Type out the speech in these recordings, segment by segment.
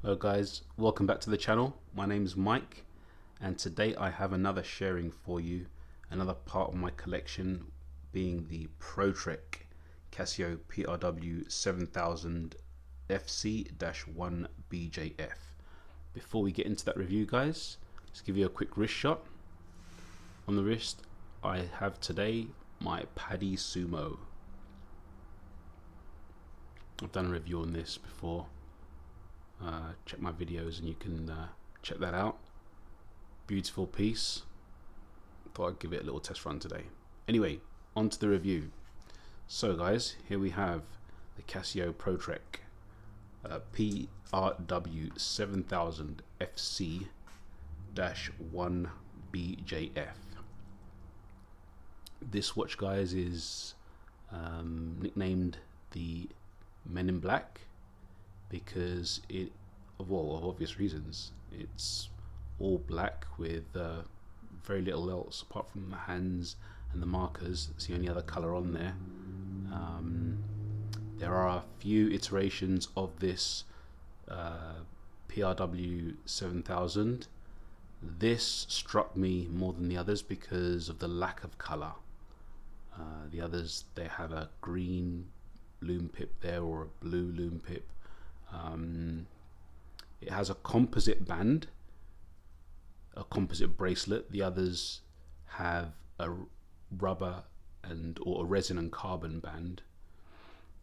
Hello guys, welcome back to the channel. My name is Mike and today I have another sharing for you, another part of my collection being the Protrek Casio PRW-7000FC-1BJF. Before we get into that review guys, let's give you a quick wrist shot. On the wrist I have today my Paddy Sumo. I've done a review on this before. Check my videos and you can check that out. Beautiful piece. Thought I'd give it a little test run today. Anyway, on to the review. So guys, here we have the Casio Protrek PRW-7000FC-1BJF. This watch guys is nicknamed the Men in Black because it, of obvious reasons, it's all black with very little else apart from the hands and the markers. It's the only other color on there. There are a few iterations of this PRW-7000. This struck me more than the others because of the lack of color. The others, they have a green loom pip there or a blue loom pip. It has a composite band, a composite bracelet. The others have a rubber or a resin and carbon band.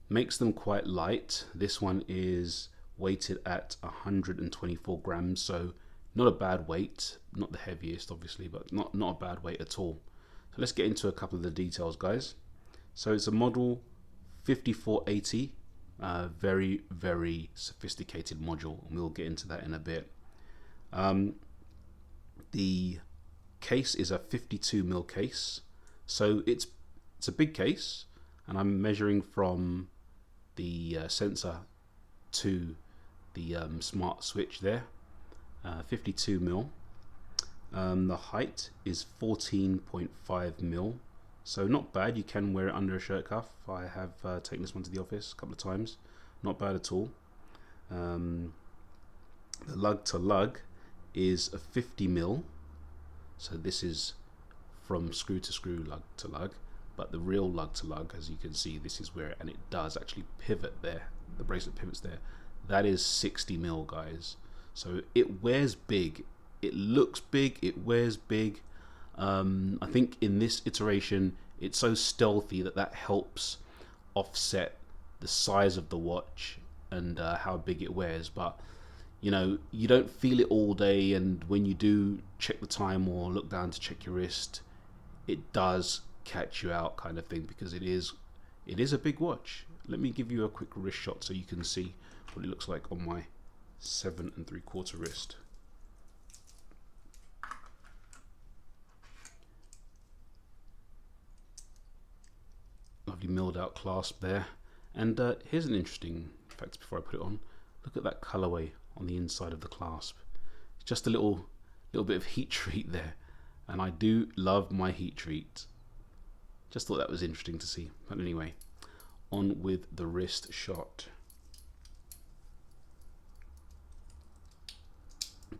Makes them quite light. This one is weighted at 124 grams, so not a bad weight. Not the heaviest obviously, but not a bad weight at all. So let's get into a couple of the details guys. So it's a model 5480. Very sophisticated module, and we'll get into that in a bit. The case is a 52mm case, so it's a big case, and I'm measuring from the sensor to the smart switch there. 52mm. The height is 14.5mm. So not bad. You can wear it under a shirt cuff. I have taken this one to the office a couple of times. Not bad at all. The lug to lug is a 50mm. So this is from screw to screw, lug to lug. But the real lug to lug, as you can see, this is where, and it does actually pivot there. The bracelet pivots there. That is 60mm, guys. So it wears big. It looks big. It wears big. I think in this iteration it's so stealthy that helps offset the size of the watch and how big it wears, but you know, you don't feel it all day, and when you do check the time or look down to check your wrist, it does catch you out kind of thing, because it is a big watch. Let me give you a quick wrist shot so you can see what it looks like on my 7 3/4 wrist. Lovely milled out clasp there, and here's an interesting fact before I put it on. Look at that colorway on the inside of the clasp. It's just a little bit of heat treat there, and I do love my heat treat. Just thought that was interesting to see. But anyway, on with the wrist shot.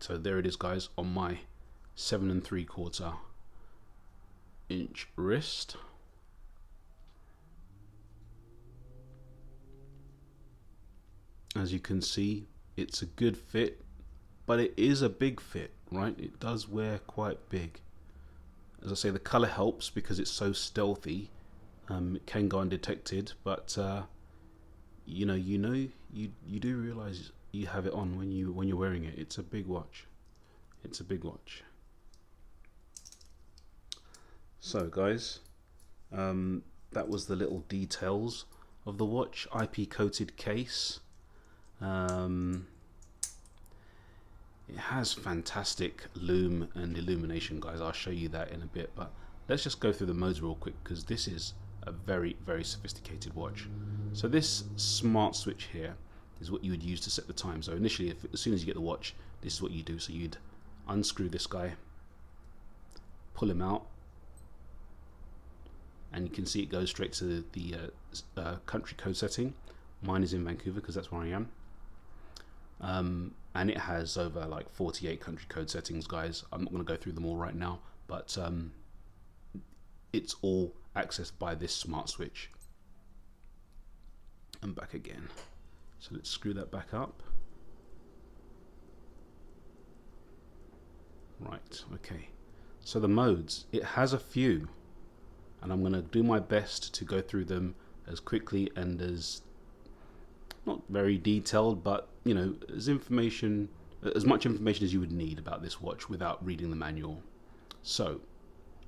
So there it is guys, on my 7 3/4 inch wrist. As you can see, it's a good fit, but it is a big fit, right? It does wear quite big. As I say, the color helps because it's so stealthy. It can go undetected, but you do realize you have it on when you're wearing it. It's a big watch. It's a big watch. So guys, that was the little details of the watch. IP-coated case. It has fantastic loom and illumination guys. I'll show you that in a bit, but let's just go through the modes real quick, because this is a very sophisticated watch. So this smart switch here is what you would use to set the time. So initially, as soon as you get the watch, this is what you do. So you'd unscrew this guy, pull him out, and you can see it goes straight to the country code setting. Mine is in Vancouver because that's where I am. and it has over like 48 country code settings, guys. I'm not going to go through them all right now, but it's all accessed by this smart switch. And back again. So let's screw that back up. Right, okay. So the modes, it has a few, and I'm going to do my best to go through them as quickly and as, not very detailed, but you know, as much information as you would need about this watch without reading the manual. So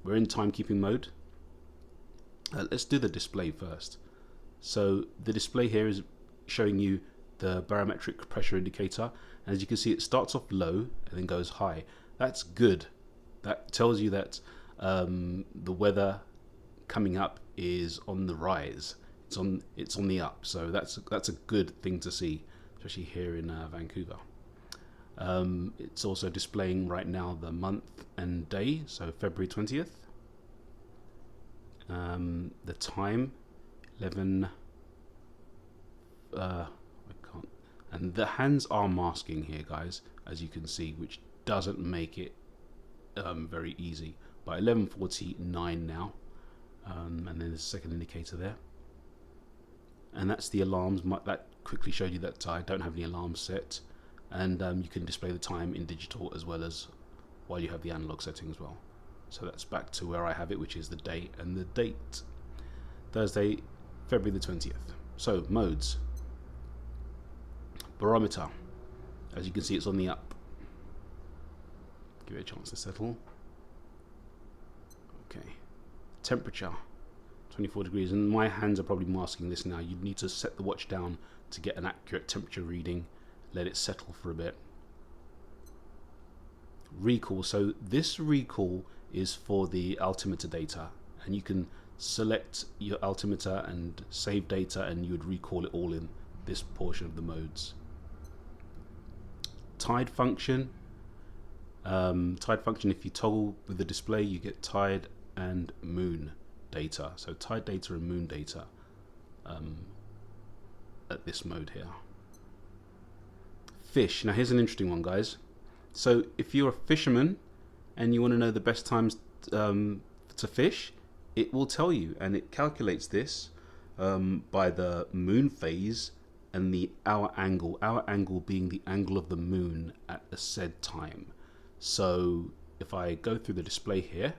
we're in timekeeping mode. Let's do the display first. So the display here is showing you the barometric pressure indicator, and as you can see, it starts off low and then goes high. That's good. That tells you that the weather coming up is on the rise. It's on the up. So that's a good thing to see, especially here in Vancouver. It's also displaying right now the month and day, so February 20th. The time 11. I can't. And the hands are masking here, guys, as you can see, which doesn't make it very easy. But 11:49 now, and then there's a second indicator there, and that's the alarms. That quickly showed you that I don't have any alarms set, and you can display the time in digital as well as while you have the analog setting as well. So that's back to where I have it, which is the date and the date, Thursday, February the 20th. So modes. Barometer, as you can see, it's on the up. Give it a chance to settle. Okay. Temperature, 24 degrees, and my hands are probably masking this now. You need to set the watch down to get an accurate temperature reading. Let it settle for a bit. Recall, so this recall is for the altimeter data, and you can select your altimeter and save data, and you would recall it all in this portion of the modes. Tide function. Tide function, if you toggle with the display, you get tide and moon data. So tide data and moon data at this mode here. Fish. Now here's an interesting one, guys. So if you're a fisherman and you want to know the best times to fish, it will tell you, and it calculates this by the moon phase and the hour angle being the angle of the moon at a said time. So if I go through the display here,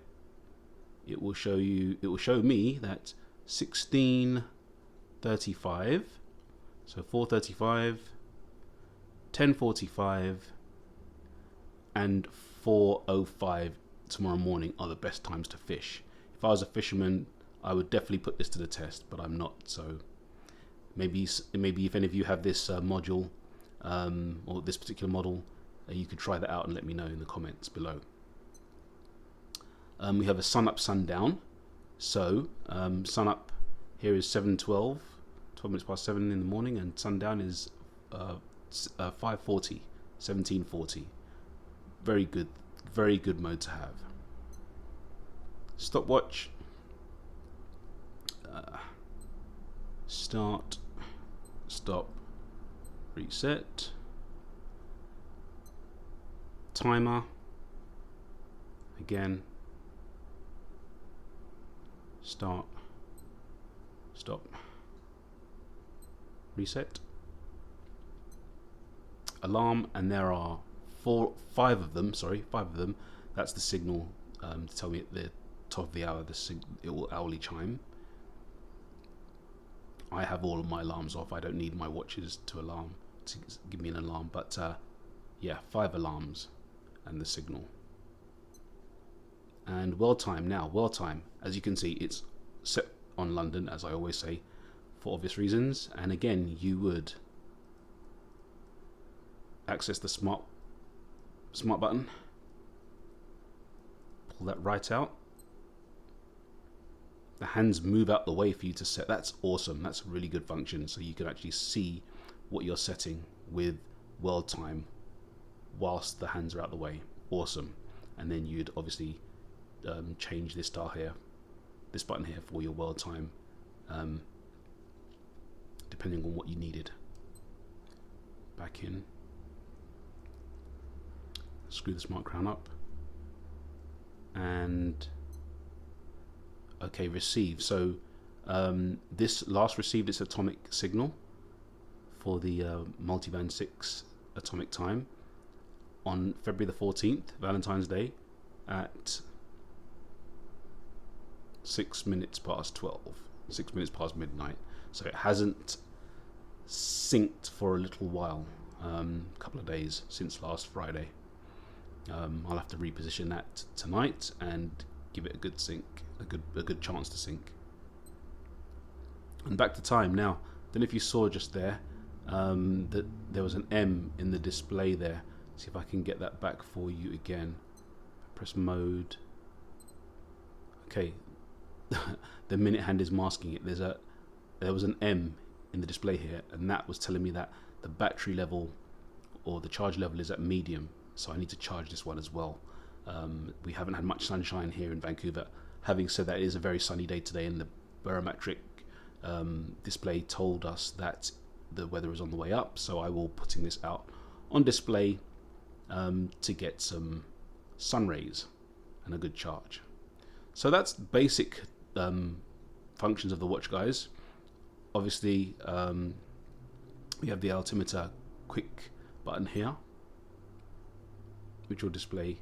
it will show me that 16:35, so 4:35, 10:45 and 4:05 tomorrow morning are the best times to fish. If I was a fisherman, I would definitely put this to the test, but I'm not. So maybe if any of you have this module or this particular model, you could try that out and let me know in the comments below. We have a sun up, sun down. So sun up here is 7:12, 12 minutes past 7 in the morning, and sun down is 5:40, 17:40. Very good mode to have. Stopwatch. Start, stop, reset. Timer. Again. Start, stop, reset. Alarm, and there are five of them. That's the signal to tell me at the top of the hour it will hourly chime. I have all of my alarms off. I don't need my watches to give me an alarm, but yeah, 5 alarms and the signal. And world time now. World time, as you can see, it's set on London, as I always say, for obvious reasons. And again, you would access the smart button, pull that right out. The hands move out the way for you to set. That's awesome. That's a really good function, so you can actually see what you're setting with world time whilst the hands are out the way. Awesome. And then you'd obviously change this dial here, this button here, for your world time, depending on what you needed. Back in. screw the smart crown up, and okay, receive. So this last received its atomic signal for the Miltiband 6 atomic time on February the 14th, Valentine's Day, at 6 minutes past 12, 6 minutes past midnight. So it hasn't synced for a little while, a couple of days since last Friday. I'll have to reposition that tonight and give it a good sync, a good chance to sync. And back to time now. Don't know if you saw just there that there was an M in the display there. See if I can get that back for you again. Press mode. Okay, the minute hand is masking it. There was an M in the display here, and that was telling me that the battery level or the charge level is at medium. So I need to charge this one as well. We haven't had much sunshine here in Vancouver. Having said that, it is a very sunny day today, and the barometric display told us that the weather is on the way up. So I will be putting this out on display to get some sun rays and a good charge. So that's basic functions of the watch, guys. Obviously, we have the altimeter quick button here, which will display,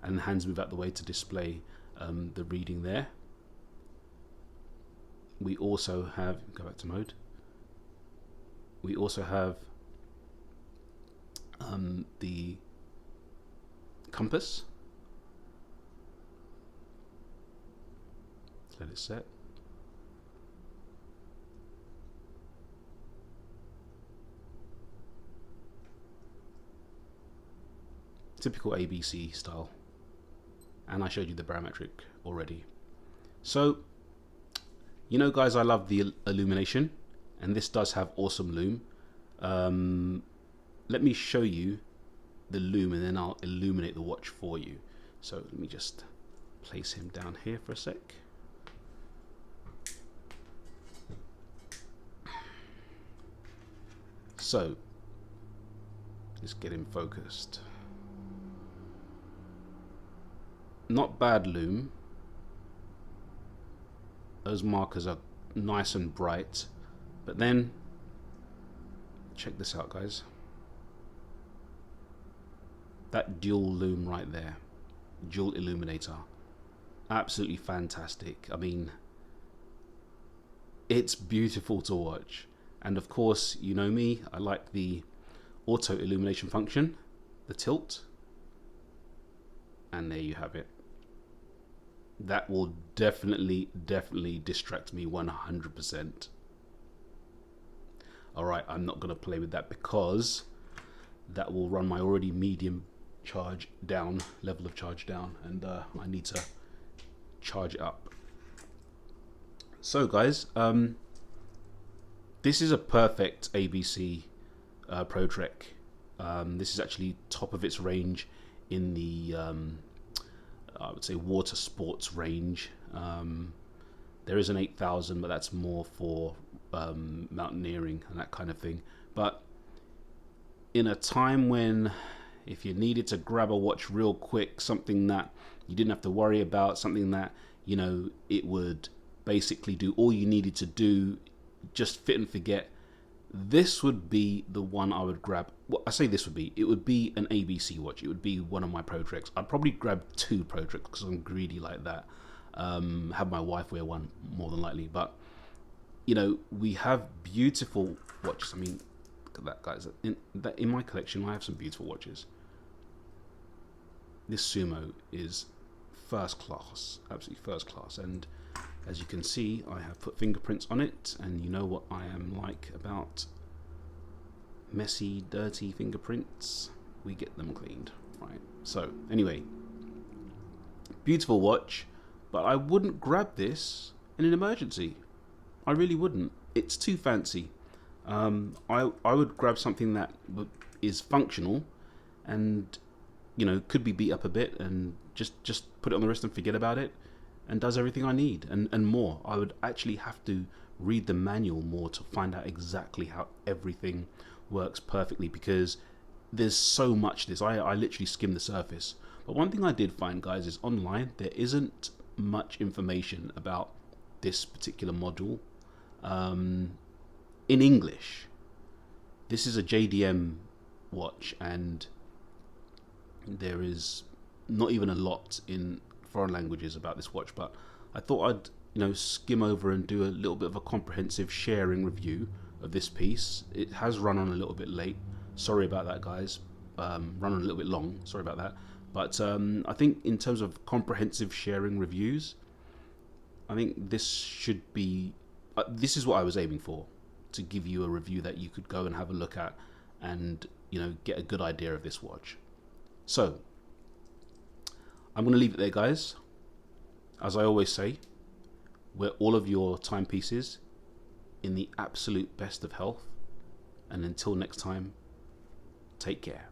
and the hands move out the way to display the reading there. We also have, go back to mode, we also have the compass. Let it set. Typical ABC style, and I showed you the barometric already. So, you know, guys, I love the Illumination, and this does have awesome lume. Let me show you the lume, and then I'll illuminate the watch for you. So let me just place him down here for a sec. So let's get him focused. Not bad lume. Those markers are nice and bright, but then check this out, guys. That dual lume right there, dual illuminator, absolutely fantastic. I mean, it's beautiful to watch. And of course, you know me, I like the auto illumination function, the tilt, and there you have it. That will definitely distract me 100%. Alright, I'm not going to play with that because that will run my already medium charge down, level of charge down, and I need to charge it up. So guys, this is a perfect ABC Protrek. This is actually top of its range in the I would say water sports range. There is an 8000, but that's more for mountaineering and that kind of thing. But in a time when, if you needed to grab a watch real quick, something that you didn't have to worry about, something that, you know, it would basically do all you needed to do, just fit and forget, this would be the one I would grab. Well, I say this would be, it would be an ABC watch. It would be one of my Protreks. I'd probably grab 2 Protreks because I'm greedy like that. Have my wife wear one more than likely. But, you know, we have beautiful watches. I mean, look at that, guys. In my collection, I have some beautiful watches. This Sumo is first class, absolutely first class. And as you can see, I have put fingerprints on it, and you know what I am like about messy, dirty fingerprints. We get them cleaned, right? So anyway, beautiful watch, but I wouldn't grab this in an emergency. I really wouldn't. It's too fancy. I would grab something that is functional and, you know, could be beat up a bit, and just put it on the wrist and forget about it, and does everything I need and more. I would actually have to read the manual more to find out exactly how everything works perfectly, because there's so much to this. I literally skimmed the surface. But one thing I did find, guys, is online there isn't much information about this particular model in English. This is a JDM watch, and there is not even a lot in foreign languages about this watch, but I thought I'd skim over and do a little bit of a comprehensive sharing review of this piece. It has run on a little bit late, sorry about that, guys. Run on a little bit long, sorry about that. But I think in terms of comprehensive sharing reviews, I think this should be this is what I was aiming for, to give you a review that you could go and have a look at and get a good idea of this watch. So I'm going to leave it there, guys. As I always say, wear all of your timepieces in the absolute best of health, and until next time, take care.